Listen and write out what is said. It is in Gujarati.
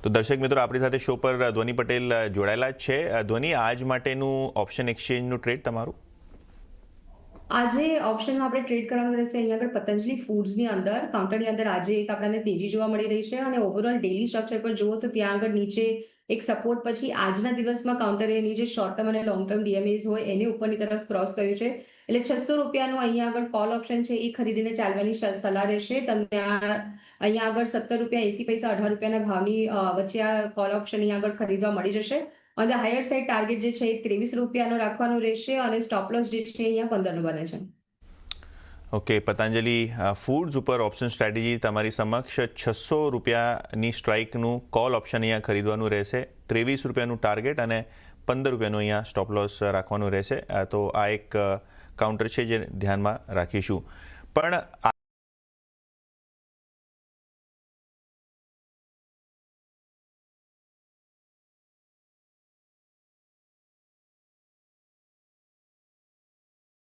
તો દર્શક મિત્રો, આપણી સાથે શો પર ધ્વની પટેલ જોડાયેલા જ છે. ધ્વની, આજ માટેનું ઓપ્શન એક્સચેન્જનું ટ્રેડ તમારું? આજે ઓપ્શનમાં આપણે ટ્રેડ કરવાનું રહેશે અહીંયા આગળ પતંજલિ ફૂડ્સની અંદર કાઉન્ટરની અંદર આજે એક આપણને તેજી જોવા મળી રહી છે અને ઓવરઓલ ડેલી સ્ટ્રક્ચર પર જુઓ તો ત્યાં આગળ નીચે એક સપોર્ટ પછી આજના દિવસમાં કાઉન્ટરે એની જે શોર્ટ ટર્મ અને લોંગ ટર્મ ડીએમએઝ હોય એને ઉપરની તરફ ક્રોસ કર્યું છે. એટલે 600 રૂપિયાનું અહીંયા આગળ કોલ ઓપ્શન છે એ ખરીદીને ચાલવાની સલાહ રહેશે. તમને અહીંયા આગળ 17 રૂપિયા 80 પૈસા 18 રૂપિયાના ભાવની વચ્ચે આ કોલ ઓપ્શન અહીંયા આગળ ખરીદવા મળી જશે. અને હાયર સાઇડ ટાર્ગેટ જે છે એ 23 રૂપિયાનો રાખવાનું રહેશે અને સ્ટોપ લોસ જે છે અહીંયા 15 નો બને છે. ઓકે, પતંજલિ ફૂડ્સ ઉપર ઓપ્શન સ્ટ્રેટેજી તમારી સમક્ષ 600 રૂપિયાની સ્ટ્રાઇકનું કોલ ઓપ્શન અહીંયા ખરીદવાનું રહેશે. 23 રૂપિયાનું ટાર્ગેટ અને 15 રૂપિયાનું અહીંયા સ્ટોપ લોસ રાખવાનું રહેશે. તો આ એક કાઉન્ટર છે જે ધ્યાનમાં રાખીશું. પણ